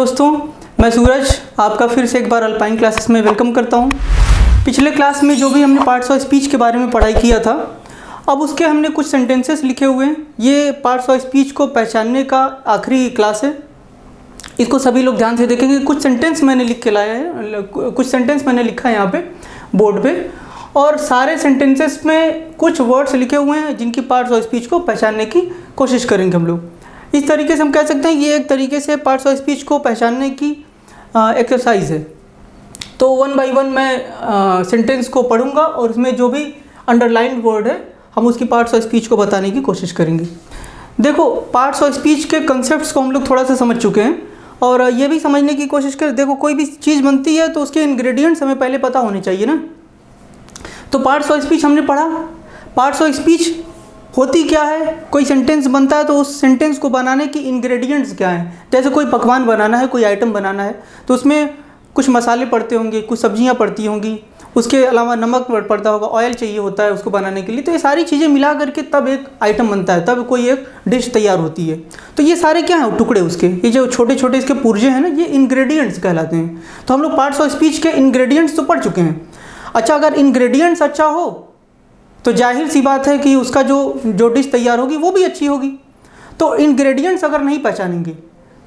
दोस्तों, मैं सूरज आपका फिर से एक बार अल्पाइन क्लासेस में वेलकम करता हूं। पिछले क्लास में जो भी हमने पार्ट्स ऑफ स्पीच के बारे में पढ़ाई किया था, अब उसके हमने कुछ सेंटेंसेस लिखे हुए हैं। ये पार्ट्स ऑफ स्पीच को पहचानने का आखिरी क्लास है। इसको सभी लोग ध्यान से देखेंगे। कुछ सेंटेंस मैंने लिख के लाया है, कुछ सेंटेंस मैंने लिखा है यहाँ पे बोर्ड पे, और सारे सेंटेंसेस में कुछ वर्ड्स लिखे हुए हैं जिनकी पार्ट्स ऑफ स्पीच को पहचानने की कोशिश करेंगे हम लोग। इस तरीके से हम कह सकते हैं ये एक तरीके से पार्ट्स ऑफ स्पीच को पहचानने की एक्सरसाइज है। तो वन बाय वन मैं सेंटेंस को पढ़ूंगा और उसमें जो भी अंडरलाइंड वर्ड है हम उसकी पार्ट्स ऑफ स्पीच को बताने की कोशिश करेंगे। देखो, पार्ट्स ऑफ स्पीच के कंसेप्ट्स को हम लोग थोड़ा सा समझ चुके हैं और ये भी समझने की कोशिश करें। देखो, कोई भी चीज़ बनती है तो उसके इंग्रेडिएंट्स हमें पहले पता होने चाहिए ना। तो पार्ट्स ऑफ स्पीच हमने पढ़ा। पार्ट्स ऑफ स्पीच होती क्या है? कोई सेंटेंस बनता है तो उस सेंटेंस को बनाने की इंग्रेडिएंट्स क्या हैं। जैसे कोई पकवान बनाना है, कोई आइटम बनाना है तो उसमें कुछ मसाले पड़ते होंगे, कुछ सब्जियां पड़ती होंगी, उसके अलावा नमक पड़ता होगा, ऑयल चाहिए होता है उसको बनाने के लिए। तो ये सारी चीज़ें मिला करके तब एक आइटम बनता है, तब कोई एक डिश तैयार होती है। तो ये सारे क्या हैं? टुकड़े उसके, ये जो छोटे छोटे इसके पुर्जे हैं ना, ये इंग्रेडिएंट्स कहलाते हैं। तो हम लोग पार्ट्स ऑफ स्पीच के इंग्रेडिएंट्स तो पढ़ चुके हैं। अच्छा, अगर इंग्रेडिएंट्स अच्छा हो तो जाहिर सी बात है कि उसका जो डिश तैयार होगी वो भी अच्छी होगी। तो इंग्रेडिएंट्स अगर नहीं पहचानेंगे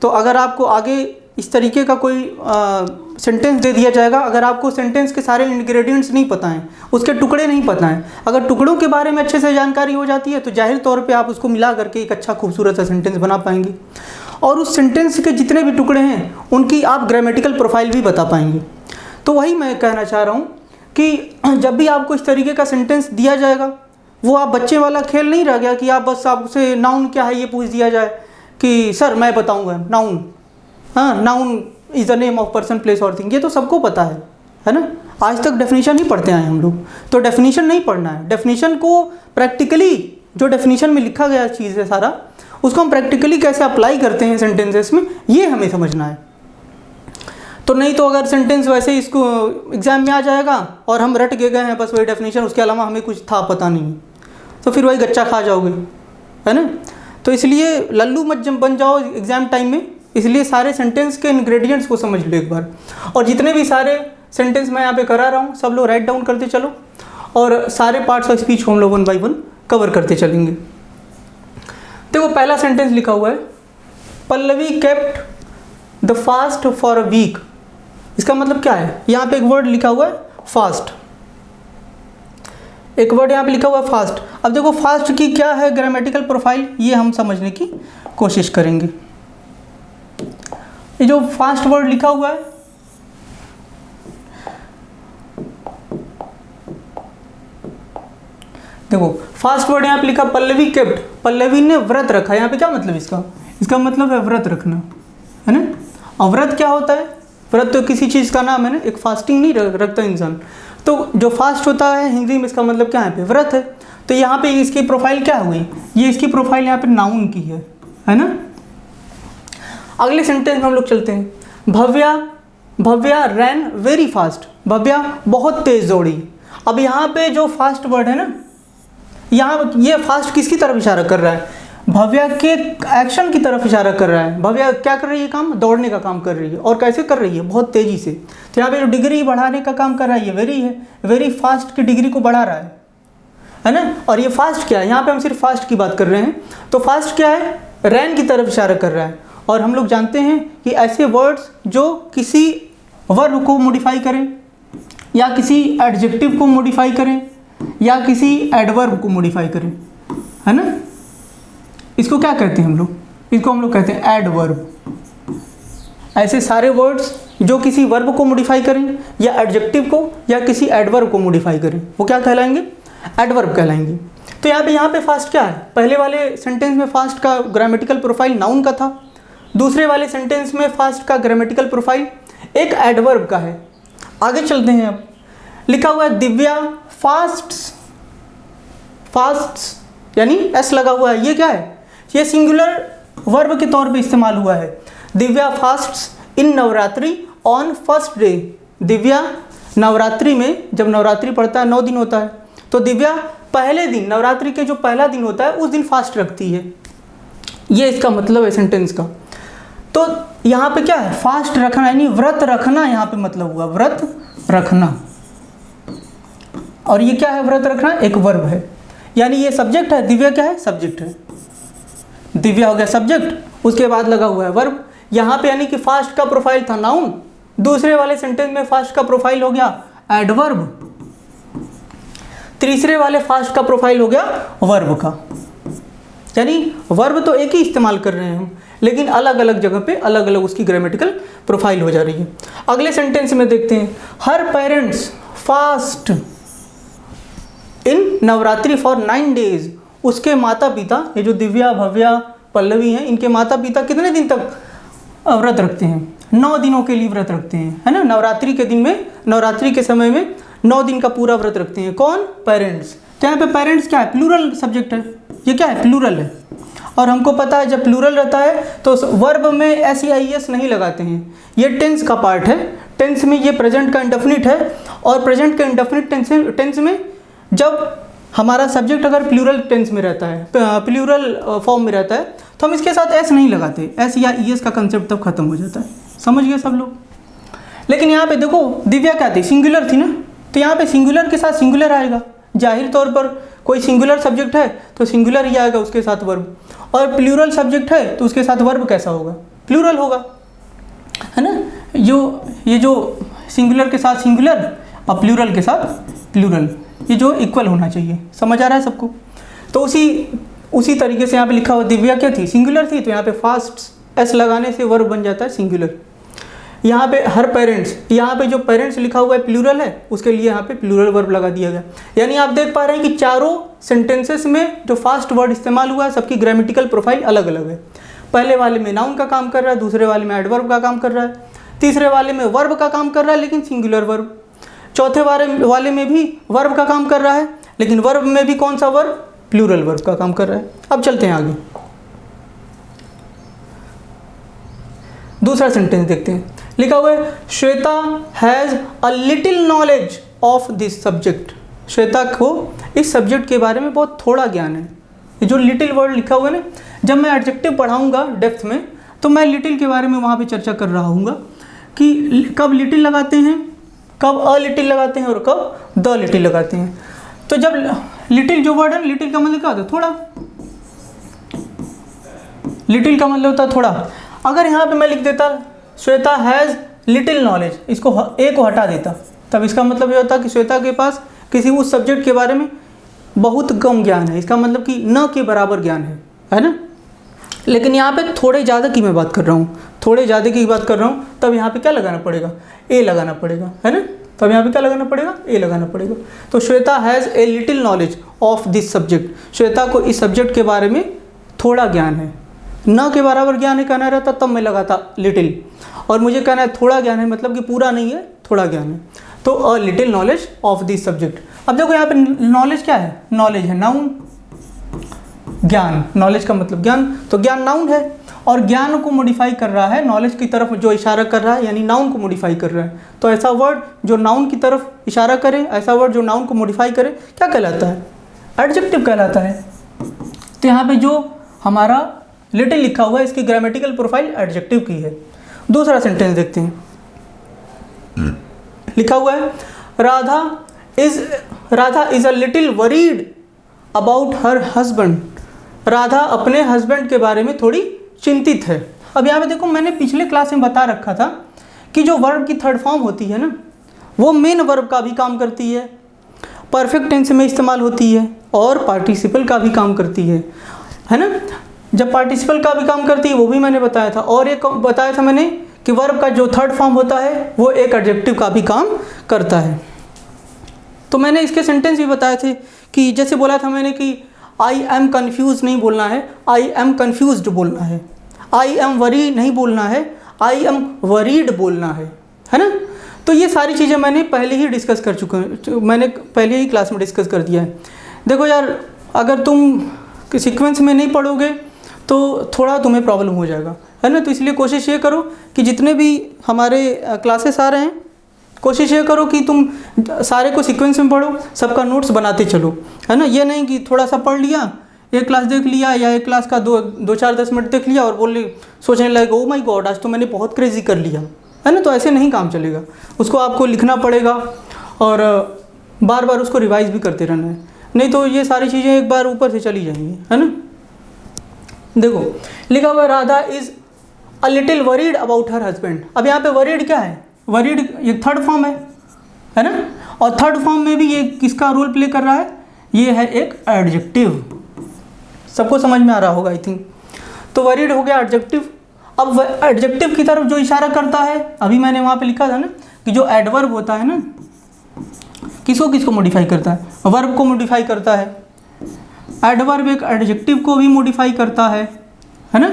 तो अगर आपको आगे इस तरीके का कोई सेंटेंस दे दिया जाएगा, अगर आपको सेंटेंस के सारे इंग्रेडिएंट्स नहीं पता हैं, उसके टुकड़े नहीं पता हैं, अगर टुकड़ों के बारे में अच्छे से जानकारी हो जाती है तो जाहिर तौर पे आप उसको मिला करके एक अच्छा खूबसूरत सा सेंटेंस बना पाएंगे। और उस सेंटेंस के जितने भी टुकड़े हैं उनकी आप ग्रामेटिकल प्रोफाइल भी बता पाएंगे। तो वही मैं कहना चाह रहा हूँ कि जब भी आपको इस तरीके का सेंटेंस दिया जाएगा, वो आप बच्चे वाला खेल नहीं रह गया कि आप बस आपसे नाउन क्या है ये पूछ दिया जाए कि सर मैं बताऊंगा नाउन। हाँ, noun is the name of person, place और थिंग। ये तो सबको पता है ना। आज तक डेफिनेशन ही पढ़ते आए हम लोग, तो डेफिनेशन नहीं पढ़ना है। डेफिनेशन को प्रैक्टिकली, जो डेफिनेशन में लिखा गया चीज़ है सारा, उसको हम प्रैक्टिकली कैसे अप्लाई करते हैं सेंटेंसेस में, ये हमें समझना है। तो नहीं तो अगर सेंटेंस वैसे ही इसको एग्जाम में आ जाएगा और हम रट के गए हैं बस वही डेफिनेशन, उसके अलावा हमें कुछ था पता नहीं, तो फिर वही गच्चा खा जाओगे, है ना। तो इसलिए लल्लू मत बन जाओ एग्ज़ाम टाइम में। इसलिए सारे सेंटेंस के इंग्रेडिएंट्स को समझ लो एक बार। और जितने भी सारे सेंटेंस मैं यहाँ पे करा रहा हूँ सब लोग राइट डाउन करते चलो और सारे पार्ट्स ऑफ स्पीच को हम लोग वन बाई वन कवर करते चलेंगे। देखो, पहला सेंटेंस लिखा हुआ है, Pallavi kept the fast for a week. इसका मतलब क्या है? यहाँ पे एक वर्ड लिखा हुआ है फास्ट, एक वर्ड यहाँ पे लिखा हुआ है फास्ट। अब देखो, फास्ट की क्या है ग्रामेटिकल प्रोफाइल, ये हम समझने की कोशिश करेंगे। ये जो फास्ट वर्ड लिखा हुआ है, देखो फास्ट वर्ड यहाँ पे लिखा पल्लवी केप्ट, पल्लवी ने व्रत रखा। यहाँ पे क्या मतलब इसका मतलब है व्रत रखना, है ना। और व्रत क्या होता है? व्रत तो किसी चीज़ का नाम है ना, एक फास्टिंग नहीं रखता इंसान। तो जो फास्ट होता है हिंदी में, इसका मतलब क्या है? व्रत है। तो यहाँ पे इसकी प्रोफाइल क्या हुई? ये इसकी प्रोफाइल यहाँ पे नाउन की है ना। अगले सेंटेंस में हम लोग चलते हैं। भव्या रैन वेरी फास्ट, भव्या बहुत तेज दौड़ी। अब यहाँ पे जो फास्ट वर्ड है ना, यहाँ ये फास्ट किसकी तरफ इशारा कर रहा है? भव्या के एक्शन की तरफ इशारा कर रहा है। भव्या क्या कर रही है? काम, दौड़ने का काम कर रही है। और कैसे कर रही है? बहुत तेज़ी से। तो यहाँ पे जो डिग्री बढ़ाने का काम कर रहा है ये वेरी है, वेरी फास्ट की डिग्री को बढ़ा रहा है ना। और ये फास्ट क्या है? यहाँ पे हम सिर्फ फास्ट की बात कर रहे हैं। तो फास्ट क्या है? रैन की तरफ इशारा कर रहा है। और हम लोग जानते हैं कि ऐसे वर्ड्स जो किसी वर्ब को मॉडिफाई करें या किसी एडजेक्टिव को मॉडिफाई करें या किसी एडवर्ब को मॉडिफाई करें, है ना, इसको क्या कहते हैं हम लोग? इसको हम लोग कहते हैं एडवर्ब। ऐसे सारे वर्ड्स जो किसी वर्ब को मॉडिफाई करें या एडजेक्टिव को या किसी एडवर्ब को मॉडिफाई करें, वो क्या कहलाएंगे? एडवर्ब कहलाएंगे। तो यहाँ पे फास्ट क्या है? पहले वाले सेंटेंस में फास्ट का ग्रामेटिकल प्रोफाइल नाउन का था, दूसरे वाले सेंटेंस में फास्ट का ग्रामेटिकल प्रोफाइल एक एडवर्ब का है। आगे चलते हैं। अब लिखा हुआ है दिव्या फास्ट्स, यानी एस लगा हुआ है। ये क्या है? ये सिंगुलर वर्ब के तौर पे इस्तेमाल हुआ है। Divya fasts in Navratri on first day. Divya Navratri में, जब नवरात्रि पड़ता है 9 दिन होता है, तो दिव्या पहले दिन, नवरात्रि के जो पहला दिन होता है उस दिन फास्ट रखती है। ये इसका मतलब है सेंटेंस का। तो यहाँ पे क्या है, फास्ट रखना यानी व्रत रखना यहाँ पे मतलब हुआ व्रत रखना। और ये क्या है व्रत रखना, एक वर्ब है, यानी ये सब्जेक्ट है, दिव्या क्या है, सब्जेक्ट है। दिव्या हो गया सब्जेक्ट, उसके बाद लगा हुआ है वर्ब। यहाँ पे यानी कि फास्ट का प्रोफाइल था नाउन, दूसरे वाले सेंटेंस में फास्ट का प्रोफाइल हो गया एडवर्ब, तीसरे वाले फास्ट का प्रोफाइल हो गया वर्ब का। यानी वर्ब तो एक ही इस्तेमाल कर रहे हैं हम, लेकिन अलग अलग जगह पे अलग अलग उसकी ग्रामेटिकल प्रोफाइल हो जा रही है। अगले सेंटेंस में देखते हैं, her parents fast in Navratri for 9 days। उसके माता पिता, ये जो दिव्या भव्या पल्लवी हैं, इनके माता पिता कितने दिन तक व्रत रखते हैं, 9 दिनों के लिए व्रत रखते हैं, है ना। नवरात्रि के दिन में, नवरात्रि के समय में 9 दिन का पूरा व्रत रखते हैं। कौन, पेरेंट्स। तो यहाँ पे पेरेंट्स क्या है, प्लूरल सब्जेक्ट है, ये क्या है, प्लूरल है। और हमको पता है जब प्लूरल रहता है तो वर्ब में एस या ई एस नहीं लगाते हैं, ये टेंस का पार्ट है। टेंस में ये प्रेजेंट का इंडेफिनिट है, और प्रेजेंट का इंडेफिनिट टेंस में जब हमारा सब्जेक्ट अगर प्लूरल टेंस में रहता है, प्लूरल फॉर्म में रहता है, तो हम इसके साथ एस नहीं लगाते, एस या ई एस का कंसेप्ट तब खत्म हो जाता है। समझ गए सब लोग। लेकिन यहाँ पे देखो दिव्या क्या थी, सिंगुलर थी ना, तो यहाँ पे सिंगुलर के साथ सिंगुलर आएगा। जाहिर तौर पर कोई सिंगुलर सब्जेक्ट है तो सिंगुलर ही आएगा उसके साथ वर्ब, और प्लूरल सब्जेक्ट है तो उसके साथ वर्ब कैसा होगा, प्लूरल होगा, है ना। ये जो सिंगुलर के साथ सिंगुलर और प्लूरल के साथ प्लूरल, ये जो इक्वल होना चाहिए। समझ आ रहा है सबको। तो उसी तरीके से यहाँ पे लिखा हुआ, दिव्या क्या थी, सिंगुलर थी, तो यहाँ पे फास्ट एस लगाने से वर्ब बन जाता है सिंगुलर। यहाँ पे हर पेरेंट्स, यहाँ पे जो पेरेंट्स लिखा हुआ है प्लूरल है, उसके लिए यहाँ पे प्लूरल वर्ब लगा दिया गया। यानी आप देख पा रहे हैं कि चारों सेंटेंसेस में जो फास्ट वर्ड इस्तेमाल हुआ है सबकी ग्रामेटिकल प्रोफाइल अलग अलग है। पहले वाले में नाउन का काम कर रहा है, दूसरे वाले में एडवर्ब का काम कर रहा है, तीसरे वाले में वर्ब का काम कर रहा है लेकिन सिंगुलर वर्ब, चौथे वाले में भी वर्ब का काम कर रहा है, लेकिन वर्ब में भी कौन सा वर्ब, प्लूरल वर्ब का काम कर रहा है। अब चलते हैं आगे, दूसरा सेंटेंस देखते हैं। लिखा हुआ है, Shweta has a little knowledge of this subject. Shweta को इस सब्जेक्ट के बारे में बहुत थोड़ा ज्ञान है। ये जो लिटिल वर्ड लिखा हुआ है ना, जब मैं एडजेक्टिव पढ़ाऊंगा डेप्थ में तो मैं लिटिल के बारे में वहाँ पे चर्चा कर रहा हूँगा कि कब लिटिल लगाते हैं, कब अ लिटिल लगाते हैं और कब द लिटिल लगाते हैं। तो जब लिटिल जो वर्ड है, लिटिल का मतलब क्या होता है, थोड़ा, लिटिल का मतलब होता है थोड़ा। अगर यहाँ पे मैं लिख देता श्वेता हैज़ लिटिल नॉलेज, इसको ए को हटा देता, तब इसका मतलब ये होता कि श्वेता के पास किसी उस सब्जेक्ट के बारे में बहुत कम ज्ञान है, इसका मतलब कि न के बराबर ज्ञान है ना। लेकिन यहाँ पे थोड़े ज़्यादा की मैं बात कर रहा हूँ, थोड़े ज़्यादा की बात कर रहा हूँ, तब यहाँ पे क्या लगाना पड़ेगा, ए लगाना पड़ेगा, है ना। तब यहाँ पे क्या लगाना पड़ेगा, ए लगाना पड़ेगा। तो Shweta has a little knowledge of this subject, Shweta को इस सब्जेक्ट के बारे में थोड़ा ज्ञान है। न के बराबर ज्ञान है कहना रहता तब मैं लगाता लिटिल, और मुझे कहना है थोड़ा ज्ञान है, मतलब कि पूरा नहीं है, थोड़ा ज्ञान है, तो a little knowledge of this subject. अब देखो यहाँ पे नॉलेज क्या है, नॉलेज है नाउन, ज्ञान, नॉलेज का मतलब ज्ञान, तो ज्ञान नाउन है और ज्ञान को मॉडिफाई कर रहा है नॉलेज की तरफ जो इशारा कर रहा है, यानी नाउन को मॉडिफाई कर रहा है। तो ऐसा वर्ड जो नाउन की तरफ इशारा करे, ऐसा वर्ड जो नाउन को मॉडिफाई करे, क्या कहलाता है, एडजेक्टिव कहलाता है। तो यहाँ पे जो हमारा लिटिल लिखा हुआ है, इसकी ग्रामेटिकल प्रोफाइल एडजेक्टिव की है। दूसरा सेंटेंस देखते हैं। लिखा हुआ है, Radha is a little worried about her husband. Radha अपने हस्बैंड के बारे में थोड़ी चिंतित है। अब यहाँ पे देखो, मैंने पिछले क्लास में बता रखा था कि जो वर्ब की थर्ड फॉर्म होती है ना, वो मेन वर्ब का भी काम करती है, परफेक्ट टेंस में इस्तेमाल होती है, और पार्टिसिपल का भी काम करती है ना। जब पार्टिसिपल का भी काम करती है वो भी मैंने बताया था, और एक बताया था मैंने कि वर्ब का जो थर्ड फॉर्म होता है वो एक एडजेक्टिव का भी काम करता है। तो मैंने इसके सेंटेंस भी बताए थे कि जैसे बोला था मैंने कि आई एम कन्फ्यूज नहीं बोलना है, आई एम कन्फ्यूज्ड बोलना है, आई एम वरी नहीं बोलना है, आई एम वरीड बोलना है ना। तो ये सारी चीज़ें मैंने पहले ही डिस्कस कर चुका हूँ, मैंने पहले ही क्लास में डिस्कस कर दिया है। देखो यार, अगर तुम सीक्वेंस में नहीं पढ़ोगे तो थोड़ा तुम्हें प्रॉब्लम हो जाएगा, है ना। तो इसलिए कोशिश ये करो कि जितने भी हमारे क्लासेस आ रहे हैं, कोशिश ये करो कि तुम सारे को सीक्वेंस में पढ़ो, सबका नोट्स बनाते चलो, है ना। ये नहीं कि थोड़ा सा पढ़ लिया, एक क्लास देख लिया या एक क्लास का दो चार 10 मिनट देख लिया और सोचने लगे ओ माय गॉड आज तो मैंने बहुत क्रेजी कर लिया, है ना। तो ऐसे नहीं काम चलेगा, उसको आपको लिखना पड़ेगा और बार बार उसको रिवाइज भी करते रहना है, नहीं तो ये सारी चीज़ें एक बार ऊपर से चली जाएंगी, है ना। देखो लिखा हुआ Radha is a little worried about her husband. अब यहाँ पे वरीड क्या है, वरीड ये थर्ड फॉर्म है ना, और थर्ड फॉर्म में भी ये किसका रोल प्ले कर रहा है, ये है एक एडजेक्टिव। सबको समझ में आ रहा होगा आई थिंक। तो वरीड हो गया एडजेक्टिव। अब एडजेक्टिव की तरफ जो इशारा करता है, अभी मैंने वहाँ पे लिखा था ना कि जो एडवर्ब होता है ना, किसको मॉडिफाई करता है, वर्ब को मॉडिफाई करता है। एडवर्ब एक एडजेक्टिव को भी मॉडिफाई करता है ना,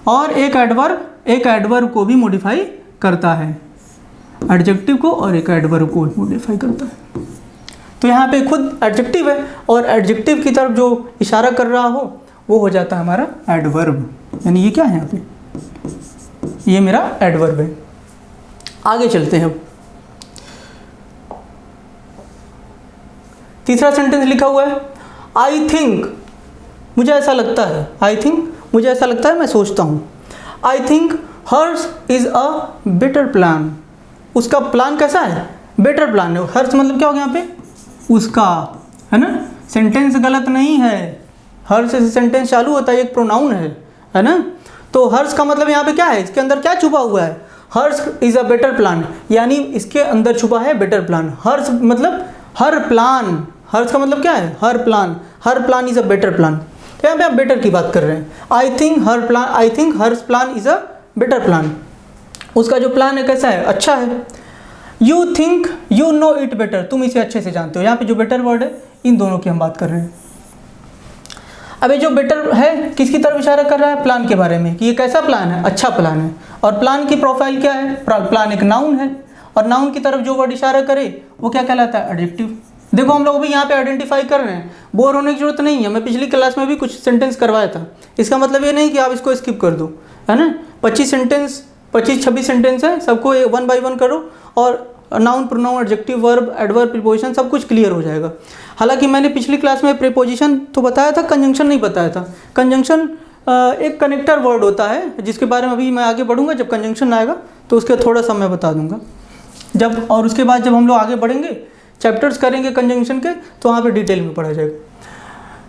और एक एडवर्ब को भी मॉडिफाई करता है, एडजेक्टिव को और एक एडवर्ब को मॉडिफाई करता है। तो यहाँ पे खुद एडजेक्टिव है और एडजेक्टिव की तरफ जो इशारा कर रहा हो वो हो जाता है हमारा एडवर्ब, यानी ये क्या है यहाँ पे, ये मेरा एडवर्ब है। आगे चलते हैं। अब तीसरा सेंटेंस लिखा हुआ है आई थिंक, मुझे ऐसा लगता है, आई थिंक मुझे ऐसा लगता है, मैं सोचता हूँ। I think hers is a better plan, उसका प्लान कैसा है, बेटर प्लान है। हर्स मतलब क्या हो गया यहाँ पे, उसका, है ना। सेंटेंस गलत नहीं है, हर्स से सेंटेंस चालू होता है, एक प्रोनाउन है ना। तो हर्स का मतलब यहाँ पे क्या है, इसके अंदर क्या छुपा हुआ है, hers is a better plan, यानी इसके अंदर छुपा है बेटर प्लान। हर्स मतलब हर प्लान, हर्स का मतलब क्या है, her plan is a better plan. तो यहाँ पे आप बेटर की बात कर रहे हैं। I think hers plan is a better plan, उसका जो प्लान है कैसा है, अच्छा है। You think you know it better, तुम इसे अच्छे से जानते हो। यहाँ पे जो बेटर वर्ड है इन दोनों की हम बात कर रहे हैं। अब ये जो बेटर है किसकी तरफ इशारा कर रहा है, प्लान के बारे में, कि ये कैसा प्लान है, अच्छा प्लान है। और प्लान की प्रोफाइल क्या है, प्लान एक नाउन है, और नाउन की तरफ जो वर्ड इशारा करे वो क्या कहलाता है, एडजेक्टिव। देखो हम लोग अभी यहाँ पे आइडेंटिफाई कर रहे हैं, बोर होने की जरूरत नहीं है। मैं पिछली क्लास में भी कुछ सेंटेंस करवाया था, इसका मतलब ये नहीं कि आप इसको स्किप कर दो, है ना। 25-26 सेंटेंस है, सबको 1 बाय 1 करो और noun, pronoun, adjective, verb, adverb, preposition सब कुछ क्लियर हो जाएगा। हालांकि मैंने पिछली क्लास में प्रीपोजिशन तो बताया था, कंजंक्शन नहीं बताया था। कंजंक्शन एक कनेक्टर वर्ड होता है जिसके बारे में अभी मैं आगे बढ़ूंगा, जब कंजंक्शन आएगा तो उसके थोड़ा सा मैं बता दूंगा जब, और उसके बाद जब हम लोग आगे बढ़ेंगे चैप्टर्स करेंगे कंजंक्शन के तो वहाँ पे डिटेल में पढ़ा जाएगा।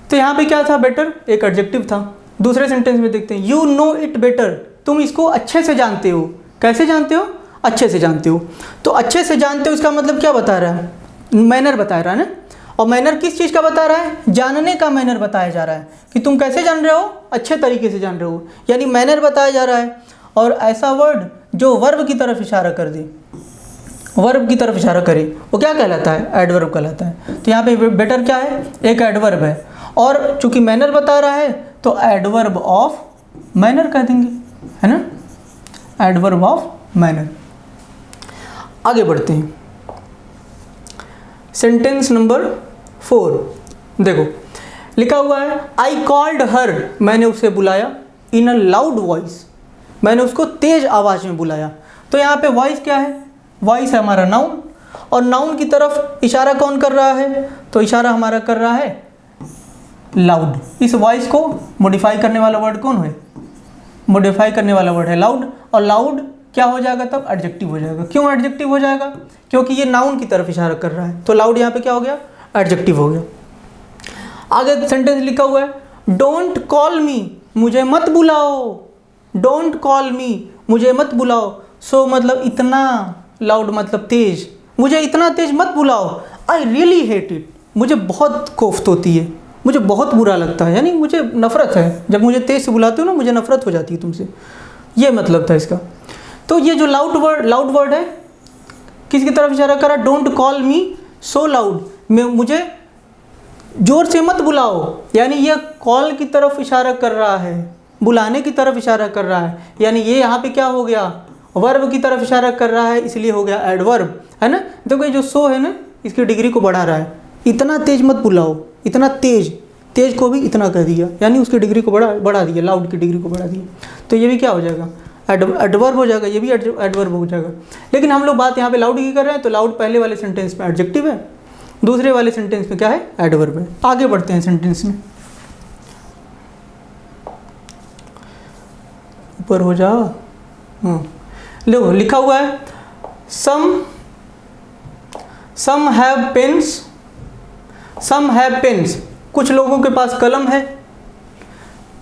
तो यहाँ पे क्या था, बेटर एक एडजेक्टिव था। दूसरे सेंटेंस में देखते हैं, यू नो इट बेटर, तुम इसको अच्छे से जानते हो। कैसे जानते हो, अच्छे से जानते हो। तो अच्छे से जानते हो इसका मतलब क्या बता रहा है, मैनर बता रहा है ना। और मैनर किस चीज़ का बता रहा है, जानने का मैनर बताया जा रहा है कि तुम कैसे जान रहे हो, अच्छे तरीके से जान रहे हो, यानी मैनर बताया जा रहा है। और ऐसा वर्ड जो वर्ब की तरफ इशारा कर दे, वर्ब की तरफ इशारा करे, वो क्या कहलाता है, एडवर्ब कहलाता है। तो यहाँ पे बेटर क्या है, एक एडवर्ब है, और चूंकि मैनर बता रहा है तो एडवर्ब ऑफ मैनर कह देंगे, है ना, एडवर्ब ऑफ मैनर। आगे बढ़ते हैं। सेंटेंस नंबर 4 देखो लिखा हुआ है, आई कॉल्ड हर, मैंने उसे बुलाया, इन अ लाउड वॉइस, मैंने उसको तेज आवाज़ में बुलाया। तो यहाँ पे वॉइस क्या है, वॉइस है हमारा नाउन, और नाउन की तरफ इशारा कौन कर रहा है, तो इशारा हमारा कर रहा है लाउड। इस वॉइस को मॉडिफाई करने वाला वर्ड कौन है, मॉडिफाई करने वाला वर्ड है लाउड। और लाउड क्या हो जाएगा तब, एडजेक्टिव हो जाएगा। क्यों एडजेक्टिव हो जाएगा, क्योंकि ये नाउन की तरफ इशारा कर रहा है, तो लाउड यहाँ पे क्या हो गया, एडजेक्टिव हो गया। आगे सेंटेंस लिखा हुआ है, डोंट कॉल मी, मुझे मत बुलाओ, डोंट कॉल मी, मुझे मत बुलाओ। सो मतलब इतना, लाउड मतलब तेज, मुझे इतना तेज मत बुलाओ। आई रियली हेट इट, मुझे बहुत कोफ्त होती है, मुझे बहुत बुरा लगता है, यानी मुझे नफरत है, जब मुझे तेज से बुलाते हो ना मुझे नफरत हो जाती है तुमसे, ये मतलब था इसका। तो ये जो लाउड वर्ड है किसकी तरफ इशारा करा, don't call me so loud, मुझे जोर से मत बुलाओ, यानी ये कॉल की तरफ इशारा कर रहा है, बुलाने की तरफ इशारा कर रहा है, यानी ये यहाँ पे क्या हो गया, वर्ब की तरफ इशारा कर रहा है, इसलिए हो गया एडवर्ब, है ना। देखो ये जो सो है ना, इसकी डिग्री को बढ़ा रहा है, इतना तेज मत बुलाओ, इतना तेज, तेज को भी इतना कर दिया, यानी उसकी डिग्री को बढ़ा दिया, लाउड की डिग्री को बढ़ा दिया। तो ये भी क्या हो जाएगा, एडवर्ब हो जाएगा, ये भी एडवर्ब हो जाएगा। लेकिन हम लोग बात यहाँ पे लाउड की कर रहे हैं, तो लाउड पहले वाले सेंटेंस में एडजेक्टिव है, दूसरे वाले सेंटेंस में क्या है, एडवर्ब है। आगे बढ़ते हैं सेंटेंस में। ऊपर हो जा। देखो लिखा हुआ है सम हैव पेन्स, कुछ लोगों के पास कलम है।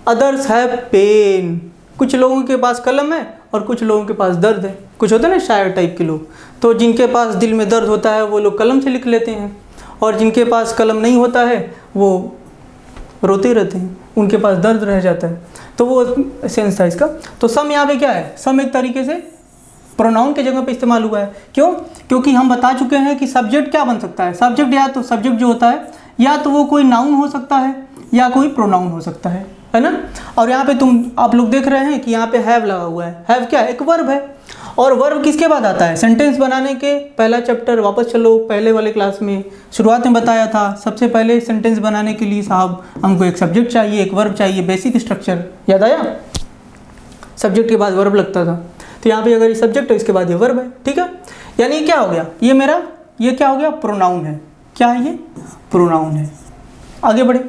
अदर्स हैव पेन, कुछ लोगों के पास कलम है और कुछ लोगों के पास दर्द है। कुछ होता है ना शायर टाइप के लोग, तो जिनके पास दिल में दर्द होता है वो लोग कलम से लिख लेते हैं, और जिनके पास कलम नहीं होता है वो रोते रहते हैं, उनके पास दर्द रह जाता है। तो वो सेंस था इसका। तो सम यहाँ पे क्या है, सम एक तरीके से प्रोनाउन के जगह पे इस्तेमाल हुआ है। क्यों? क्योंकि हम बता चुके हैं कि सब्जेक्ट क्या बन सकता है। सब्जेक्ट या तो सब्जेक्ट जो होता है या तो वो कोई नाउन हो सकता है या कोई प्रोनाउन हो सकता है ना। और यहाँ पे आप लोग देख रहे हैं कि यहाँ पे हैव लगा हुआ है। हैव क्या है? एक वर्ब है। और वर्ब किसके बाद आता है? सेंटेंस बनाने के पहला चैप्टर वापस चलो, पहले वाले क्लास में शुरुआत में बताया था, सबसे पहले सेंटेंस बनाने के लिए साहब हमको एक सब्जेक्ट चाहिए, एक वर्ब चाहिए, बेसिक स्ट्रक्चर याद आया? सब्जेक्ट के बाद वर्ब लगता था। तो यहाँ पे अगर ये सब्जेक्ट है इसके बाद ये वर्ब है, ठीक है। यानी क्या हो गया, ये क्या हो गया? प्रोनाउन है। क्या है ये? प्रोनाउन है। आगे बढ़े।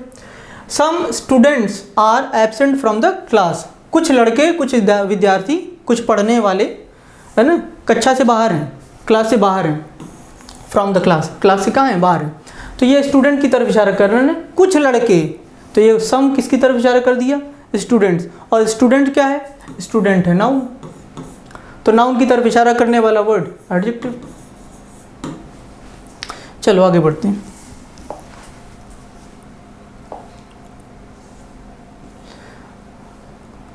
Some students are absent from the class, कुछ लड़के, कुछ विद्यार्थी, कुछ पढ़ने वाले, है ना, कक्षा से बाहर हैं, क्लास से बाहर हैं। फ्रॉम द क्लास, क्लास से कहाँ है? बाहर है। तो ये स्टूडेंट की तरफ इशारा कर रहे हैं, कुछ लड़के। तो ये सम किसकी तरफ इशारा कर दिया? स्टूडेंट्स। और स्टूडेंट क्या है? स्टूडेंट है नाउन। तो नाउन की तरफ इशारा करने वाला वर्ड एडजेक्टिव। चलो आगे बढ़ते हैं।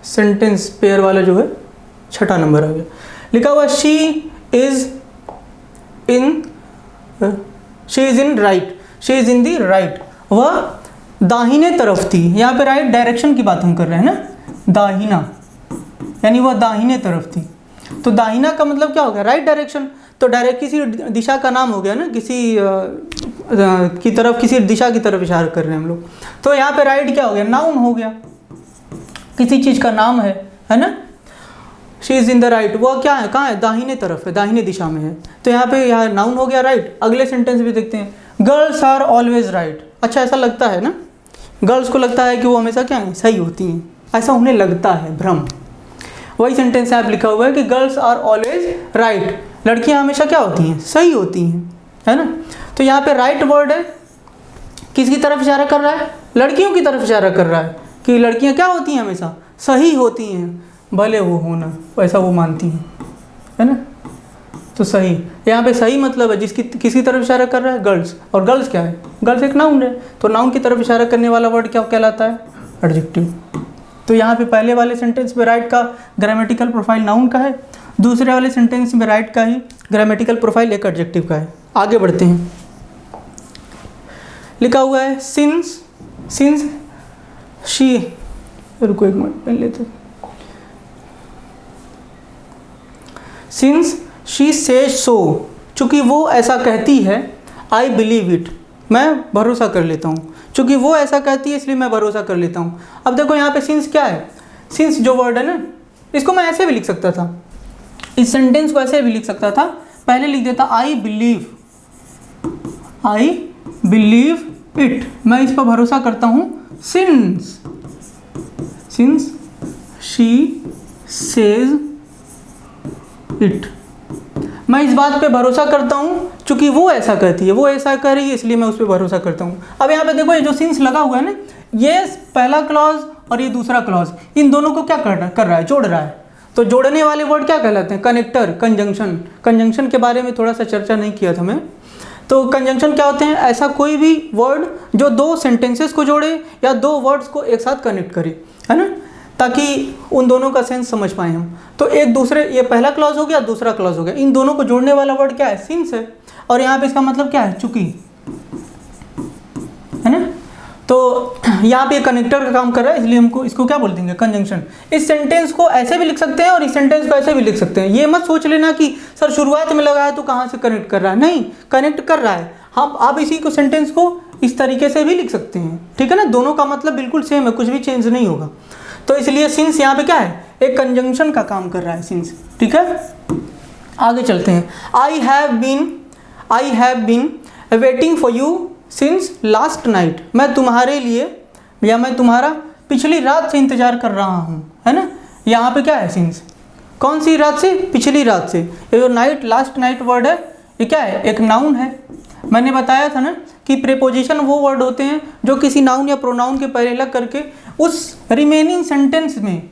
सेंटेंस पेयर वाला जो है छठा नंबर आ गया। लिखा हुआ she is in right, she is in the right. वह दाहिने तरफ थी। यहाँ पे राइट डायरेक्शन की बात हम कर रहे हैं ना, दाहिना, यानी वह दाहिने तरफ थी। तो दाहिना का मतलब क्या हो गया? Right direction. तो डायरेक्ट किसी दिशा का नाम हो गया ना, किसी की तरफ, किसी दिशा की तरफ इशारा कर रहे हैं हम लोग। तो यहाँ पे राइट क्या हो गया? नाउन हो गया, किसी चीज़ का नाम है ना। She is in the right, वह क्या है? कहाँ है? दाहिने तरफ है, दाहिने दिशा में है। तो यहाँ पे यहाँ नाउन हो गया राइट। अगले सेंटेंस भी देखते हैं। Girls are always right. अच्छा, ऐसा लगता है ना, गर्ल्स को लगता है कि वो हमेशा क्या है? सही होती हैं, ऐसा उन्हें लगता है, भ्रम। वही सेंटेंस यहाँ पे लिखा हुआ है कि गर्ल्स आर ऑलवेज राइट, लड़कियाँ हमेशा क्या होती हैं? सही होती हैं, है ना। तो यहाँ पे राइट वर्ड है, किसकी तरफ इशारा कर रहा है? लड़कियों की तरफ इशारा कर रहा है कि लड़कियाँ क्या होती हैं? हमेशा सही होती हैं, भले वो होना वैसा वो मानती हैं, है ना। तो सही, यहाँ पे सही मतलब है जिसकी किसकी तरफ इशारा कर रहा है? गर्ल्स। और गर्ल्स क्या है? गर्ल्स एक नाउन है। तो नाउन की तरफ इशारा करने वाला वर्ड क्या कहलाता है? एडजेक्टिव। तो यहाँ पे पहले वाले सेंटेंस में राइट का ग्रामेटिकल प्रोफाइल नाउन का है, दूसरे वाले सेंटेंस में राइट का ही ग्रामेटिकल प्रोफाइल एक एडजेक्टिव का है। आगे बढ़ते हैं। लिखा हुआ है सिंस शी, रुको एक मिनट पेन लेते। सिंस शी सेज सो, चूँकि वो ऐसा कहती है, आई बिलीव इट, मैं भरोसा कर लेता हूँ। चूँकि वो ऐसा कहती है इसलिए मैं भरोसा कर लेता हूँ। अब देखो यहाँ पे सिंस क्या है? सिंस जो वर्ड है ना, इसको मैं ऐसे भी लिख सकता था, इस सेंटेंस को ऐसे भी लिख सकता था। पहले लिख देता आई बिलीव इट, मैं इस पर भरोसा करता हूँ। सिंस शी सेज इट, मैं इस बात पे भरोसा करता हूँ चूँकि वो ऐसा कहती है, वो ऐसा कह रही है इसलिए मैं उस पर भरोसा करता हूँ। अब यहाँ पे देखो ये जो सिंस लगा हुआ है ना, ये पहला क्लॉज और ये दूसरा क्लॉज, इन दोनों को क्या कर रहा है? जोड़ रहा है। तो जोड़ने वाले वर्ड क्या कहलाते हैं? Connector, conjunction. कंजंक्शन के बारे में थोड़ा सा चर्चा नहीं किया था मैं। तो कंजंक्शन क्या होते हैं? ऐसा कोई भी वर्ड जो दो सेंटेंसेस को जोड़े या दो वर्ड्स को एक साथ कनेक्ट करे, है ना, ताकि उन दोनों का सेंस समझ पाए हम। तो एक दूसरे, ये पहला क्लॉज हो गया, दूसरा क्लॉज हो गया, इन दोनों को जोड़ने वाला वर्ड क्या है? सिंस है। और यहाँ पे इसका मतलब क्या है? चूँकि, है ना। तो यहाँ पे कनेक्टर का काम कर रहा है इसलिए हमको इसको क्या बोल देंगे? कंजंक्शन। इस सेंटेंस को ऐसे भी लिख सकते हैं और इस सेंटेंस को ऐसे भी लिख सकते हैं। ये मत सोच लेना कि सर शुरुआत में लगा है तो कहाँ से कनेक्ट कर रहा है, नहीं, कनेक्ट कर रहा है। हम आप इसी को सेंटेंस को इस तरीके से भी लिख सकते हैं, ठीक है ना। दोनों का मतलब बिल्कुल सेम है, कुछ भी चेंज नहीं होगा। तो इसलिए सिंस यहाँ पे क्या है? एक कंजंक्शन का काम कर रहा है सिंस, ठीक है। आगे चलते हैं। I have been waiting for you since last night, मैं तुम्हारे लिए या मैं तुम्हारा पिछली रात से इंतज़ार कर रहा हूँ, है ना। यहाँ पे क्या है सिंस, कौन सी रात से, पिछली रात से। ये जो नाइट, लास्ट नाइट वर्ड है, ये क्या है, एक नाउन है। मैंने बताया था ना कि प्रीपोजिशन वो वर्ड होते हैं जो किसी नाउन या प्रोनाउन के पहले लग करके उस रिमेनिंग सेंटेंस में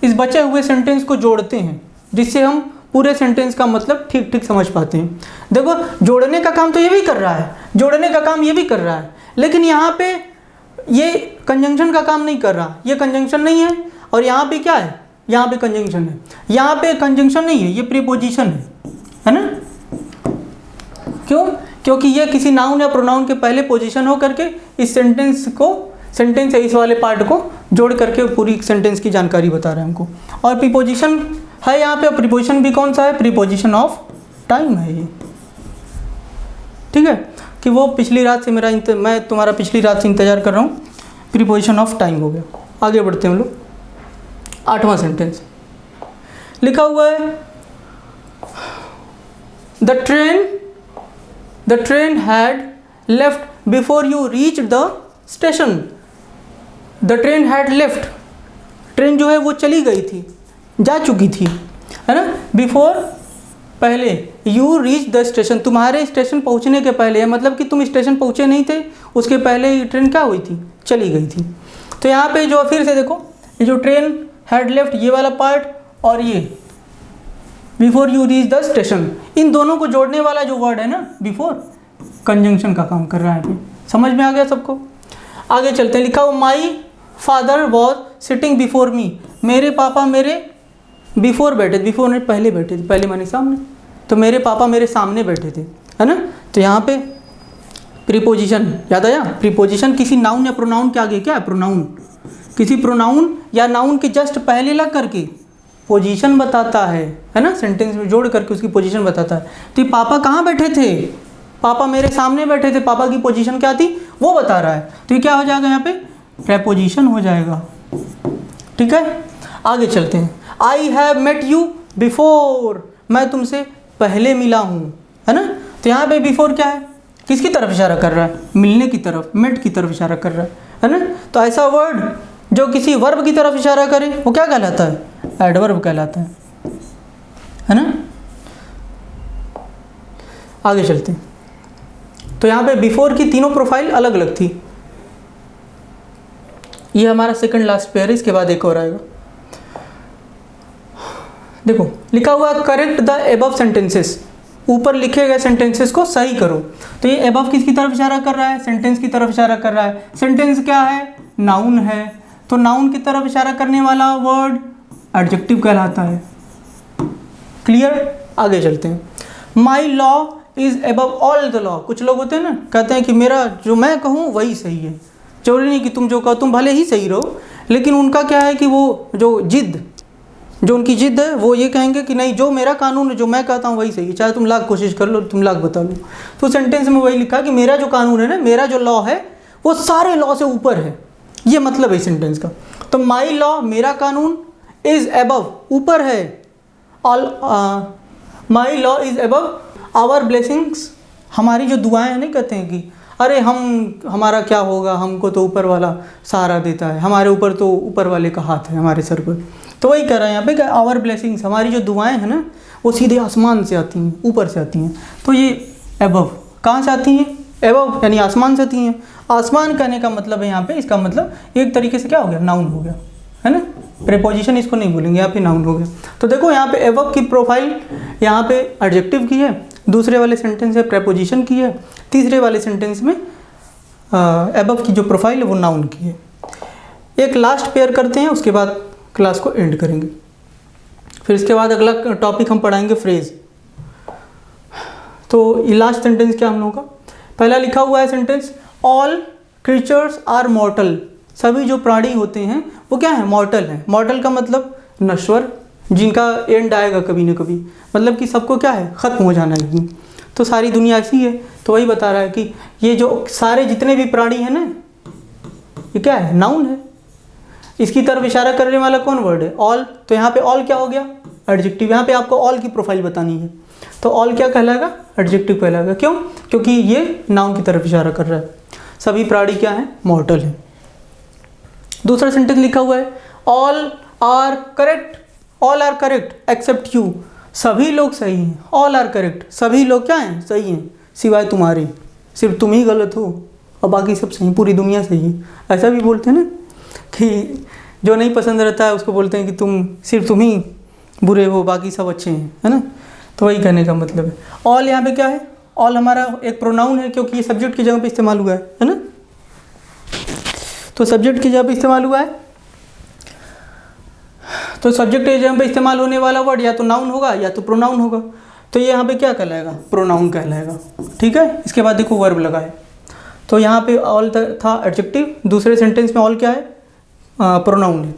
इस बचे हुए सेंटेंस को जोड़ते हैं, जिससे हम पूरे सेंटेंस का मतलब ठीक ठीक समझ पाते हैं। देखो जोड़ने का काम तो ये भी कर रहा है, जोड़ने का काम ये भी कर रहा है, लेकिन यहाँ पे ये कंजंक्शन का काम नहीं कर रहा। ये कंजंक्शन नहीं है और यहाँ पे क्या है, यहाँ पे कंजंक्शन है। यहाँ पे कंजंक्शन नहीं है, ये प्रीपोजिशन है ना। क्यों? क्योंकि ये किसी नाउन या प्रोनाउन के पहले पोजीशन हो करके इस सेंटेंस या इस वाले पार्ट को जोड़ करके पूरी सेंटेंस की जानकारी बता रहे हैं हमको। और प्रीपोजिशन है यहाँ पे, प्रीपोजिशन भी कौन सा है, प्रीपोजिशन ऑफ टाइम है ये। ठीक है, कि वो पिछली रात से मैं तुम्हारा पिछली रात से इंतजार कर रहा हूँ, प्रीपोजिशन ऑफ टाइम हो गया। आगे बढ़ते हैं हम लोग। 8वां सेंटेंस लिखा हुआ है, the train had left before you reach the station. The train had left, train जो है वो चली गई थी, जा चुकी थी, है ना। बिफोर, पहले, यू रीच द स्टेशन, तुम्हारे स्टेशन पहुंचने के पहले, मतलब कि तुम स्टेशन पहुंचे नहीं थे, उसके पहले ये ट्रेन क्या हुई थी, चली गई थी। तो यहाँ पे जो फिर से देखो, ये जो ट्रेन हैड लेफ्ट ये वाला पार्ट और ये before you reach the station, इन दोनों को जोड़ने वाला जो वर्ड है ना बिफोर, कंजंक्शन का काम कर रहा है। समझ में आ गया सबको? आगे चलते हैं। लिखा हुआ, my father was sitting before me, मेरे पापा मेरे बिफोर बैठे, बिफोर ने पहले बैठे थे, पहले माने सामने, तो मेरे पापा मेरे सामने बैठे थे, है ना। तो यहाँ पे प्रीपोजिशन याद आया, प्रीपोजिशन किसी नाउन या प्रोनाउन के आगे क्या है, प्रोनाउन, किसी प्रोनाउन या नाउन के जस्ट पहले लग करके पोजीशन बताता है ना, सेंटेंस में जोड़ करके उसकी पोजीशन बताता है। तो पापा कहाँ बैठे थे, पापा मेरे सामने बैठे थे, पापा की पोजीशन क्या थी वो बता रहा है। तो ये क्या हो जाएगा, यहाँ पे प्रीपोजिशन हो जाएगा। ठीक है, आगे चलते हैं। I have met you before, मैं तुमसे पहले मिला हूँ, है ना। तो यहाँ पे बिफोर क्या है, किसकी तरफ इशारा कर रहा है, मिलने की तरफ, मेट की तरफ इशारा कर रहा है ना। तो ऐसा वर्ड जो किसी वर्ब की तरफ इशारा करे वो क्या कहलाता है, एडवर्ब कहलाता है ना। आगे चलते हैं। तो यहाँ पे बिफोर की तीनों प्रोफाइल अलग अलग थी। ये हमारा सेकंड लास्ट पेयर है, इसके बाद एक और आएगा। देखो लिखा हुआ करेक्ट द एबव सेंटेंसेस, ऊपर लिखे गए सेंटेंसेस को सही करो। तो ये एबव किसकी तरफ इशारा कर रहा है, सेंटेंस की तरफ इशारा कर रहा है। सेंटेंस क्या है, नाउन है, तो नाउन की तरफ इशारा करने वाला वर्ड एडजेक्टिव कहलाता है। क्लियर? आगे चलते हैं। माई law is above all the law, कुछ लोग होते हैं ना, कहते हैं कि मेरा जो मैं कहूँ वही सही है, जरूरी नहीं कि तुम जो कहो, तुम भले ही सही रहो, लेकिन उनका क्या है कि वो जो उनकी जिद है वो ये कहेंगे कि नहीं, जो मेरा कानून है, जो मैं कहता हूँ वही सही है, चाहे तुम लाख कोशिश कर लो, तुम लाख बता लो। तो सेंटेंस में वही लिखा कि मेरा जो कानून है ना, मेरा जो लॉ है वो सारे लॉ से ऊपर है, ये मतलब है सेंटेंस का। तो माई लॉ, मेरा कानून, इज एबव, ऊपर है, all, my law is above our blessings, हमारी जो दुआएं हैं, नहीं कहते हैं कि अरे हमारा क्या होगा, हमको तो ऊपर वाला सहारा देता है, हमारे ऊपर तो ऊपर वाले का हाथ है हमारे सर पर। तो वही कह रहा है यहाँ पे कि आवर ब्लेसिंग्स, हमारी जो दुआएं हैं ना वो सीधे आसमान से आती हैं, ऊपर से आती हैं। तो ये एबव कहाँ से आती हैं, एबव यानी आसमान से आती हैं। आसमान कहने का मतलब है यहाँ पे, इसका मतलब एक तरीके से क्या हो गया, नाउन हो गया, है ना। प्रीपोजिशन इसको नहीं बोलेंगे, यहाँ पे नाउन हो गया। तो देखो यहाँ पे एबव की प्रोफाइल यहाँ पे एडजेक्टिव की है, दूसरे वाले सेंटेंस में प्रीपोजिशन की है, तीसरे वाले सेंटेंस में एबव की जो प्रोफाइल है वो नाउन की है। एक लास्ट पेयर करते हैं, उसके बाद क्लास को एंड करेंगे। फिर इसके बाद अगला टॉपिक हम पढ़ाएंगे फ्रेज। तो ये लास्ट सेंटेंस क्या हम लोगों का, पहला लिखा हुआ है sentence, all creatures are mortal, सभी जो प्राणी होते हैं वो क्या है, मॉर्टल हैं। मॉर्टल का मतलब नश्वर, जिनका एंड आएगा कभी ना कभी, मतलब कि सबको क्या है, ख़त्म हो जाना है। तो सारी दुनिया ऐसी है। तो वही बता रहा है कि ये जो सारे जितने भी प्राणी हैं ना, ये क्या है, नाउन है। इसकी तरफ इशारा करने वाला कौन वर्ड है, ऑल। तो यहाँ पे ऑल क्या हो गया, एडजेक्टिव। यहाँ पे आपको ऑल की प्रोफाइल बतानी है, तो ऑल क्या कहलाएगा, एडजेक्टिव कहलाएगा। क्यों? क्योंकि ये नाउन की तरफ इशारा कर रहा है। सभी प्राणी क्या है, मॉर्टल है। दूसरा सेंटेंस लिखा हुआ है, all are correct, all are correct except you, सभी लोग सही हैं, ऑल आर करेक्ट, सभी लोग क्या हैं, सही हैं सिवाय तुम्हारे, सिर्फ तुम ही गलत हो और बाकी सब सही, पूरी दुनिया सही है। ऐसा भी बोलते हैं ना कि जो नहीं पसंद रहता है उसको बोलते हैं कि सिर्फ तुम ही बुरे हो, बाकी सब अच्छे हैं, है ना। तो वही कहने का मतलब है। ऑल यहाँ पे क्या है, ऑल हमारा एक प्रोनाउन है क्योंकि ये सब्जेक्ट की जगह पे इस्तेमाल हुआ है ना। तो सब्जेक्ट की जगह पे इस्तेमाल हुआ है, तो सब्जेक्ट की जगह पे इस्तेमाल होने वाला वर्ड या तो नाउन होगा या तो प्रोनाउन होगा। तो ये यहाँ पे क्या कहलाएगा, प्रोनाउन कहलाएगा, ठीक है। इसके बाद देखो वर्ब लगा है, तो यहाँ पे ऑल था एडजेक्टिव, दूसरे सेंटेंस में ऑल क्या है, प्रोनाउन है।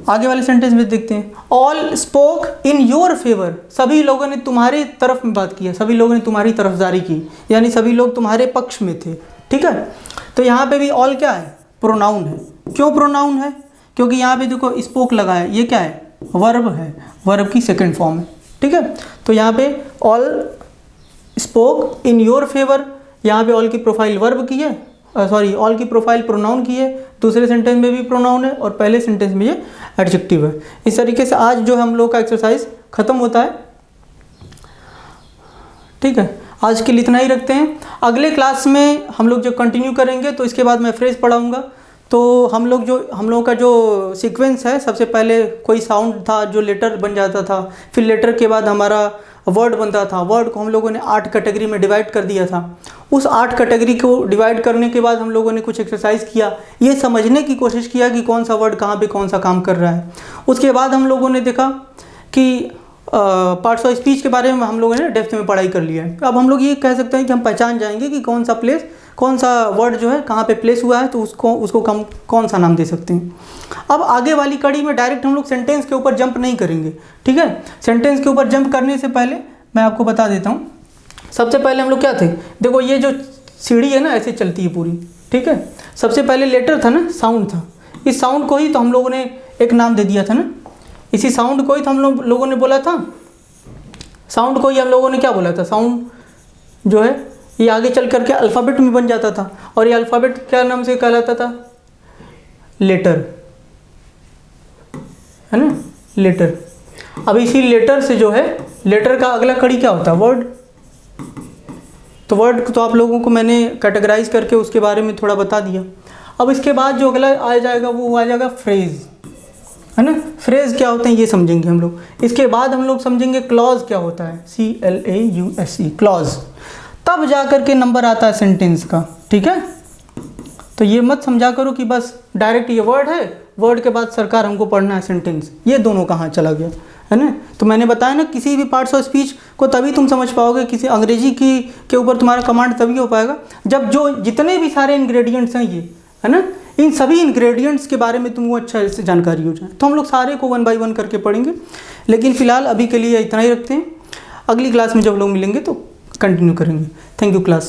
आगे वाले सेंटेंस में देखते हैं, all spoke in your favour, सभी लोगों ने तुम्हारी तरफ में बात की है, सभी लोगों ने तुम्हारी तरफदारी की, यानी सभी लोग तुम्हारे पक्ष में थे, ठीक है। तो यहाँ पे भी ऑल क्या है, प्रोनाउन है। क्यों प्रोनाउन है, क्योंकि यहाँ पे देखो स्पोक लगा है, ये क्या है, वर्ब है, वर्ब की सेकंड फॉर्म है, ठीक है। तो यहाँ पे all spoke in your favour, यहाँ पे ऑल की प्रोफाइल वर्ब की है, सॉरी ऑल की प्रोफाइल प्रोनाउन की है, दूसरे सेंटेंस में भी प्रोनाउन है और पहले सेंटेंस में ये एडजेक्टिव है। इस तरीके से आज जो हम लोग का एक्सरसाइज ख़त्म होता है, ठीक है। आज के लिए इतना ही रखते हैं, अगले क्लास में हम लोग जो कंटिन्यू करेंगे तो इसके बाद मैं फ्रेज पढ़ाऊँगा। तो हम लोगों का जो सीक्वेंस है, सबसे पहले कोई साउंड था जो लेटर बन जाता था, फिर लेटर के बाद हमारा वर्ड बनता था, वर्ड को हम लोगों ने 8 कैटेगरी में डिवाइड कर दिया था। उस 8 कैटेगरी को डिवाइड करने के बाद हम लोगों ने कुछ एक्सरसाइज किया, ये समझने की कोशिश किया कि कौन सा वर्ड कहाँ पे कौन सा काम कर रहा है। उसके बाद हम लोगों ने देखा कि पार्ट्स ऑफ स्पीच के बारे में हम लोगों ने डेप्थ में पढ़ाई कर लिया है। अब हम लोग ये कह सकते हैं कि हम पहचान जाएंगे कि कौन सा वर्ड जो है कहाँ पे प्लेस हुआ है, तो उसको हम कौन सा नाम दे सकते हैं। अब आगे वाली कड़ी में डायरेक्ट हम लोग सेंटेंस के ऊपर जंप नहीं करेंगे, ठीक है। सेंटेंस के ऊपर जंप करने से पहले मैं आपको बता देता हूँ, सबसे पहले हम लोग क्या थे, देखो ये जो सीढ़ी है ना ऐसे चलती है पूरी, ठीक है। सबसे पहले लेटर था ना, साउंड था, इस साउंड को ही तो हम लोगों ने एक नाम दे दिया था ना, इसी साउंड को ही तो हम लोगों ने बोला था, साउंड को ही हम लोगों ने क्या बोला था, साउंड जो है ये आगे चल करके अल्फ़ाबेट में बन जाता था, और ये अल्फ़ाबेट क्या नाम से कहलाता था, लेटर, है ना, लेटर। अब इसी लेटर से जो है, लेटर का अगला कड़ी क्या होता है, वर्ड। तो वर्ड तो आप लोगों को मैंने कैटेगराइज करके उसके बारे में थोड़ा बता दिया। अब इसके बाद जो अगला आ जाएगा वो आ जाएगा फ्रेज, है ना। फ्रेज क्या होते हैं ये समझेंगे हम लोग। इसके बाद हम लोग समझेंगे क्लॉज क्या होता है, CLAUSE, क्लॉज। तब जा कर के नंबर आता है सेंटेंस का, ठीक है। तो ये मत समझा करो कि बस डायरेक्ट ये वर्ड है, वर्ड के बाद सरकार हमको पढ़ना है सेंटेंस, ये दोनों कहाँ चला गया, है ना। तो मैंने बताया ना, किसी भी पार्ट्स ऑफ स्पीच को तभी तुम समझ पाओगे, किसी अंग्रेजी के ऊपर तुम्हारा कमांड तभी हो पाएगा जब जो जितने भी सारे इंग्रेडिएंट्स हैं ये, है ना, इन सभी इंग्रेडिएंट्स के बारे में तुमको अच्छा से जानकारी हो जाए। तो हम लोग सारे को 1 बाय 1 करके पढ़ेंगे, लेकिन फ़िलहाल अभी के लिए इतना ही रखते हैं। अगली क्लास में जब लोग मिलेंगे तो कंटिन्यू करेंगे। Thank you class.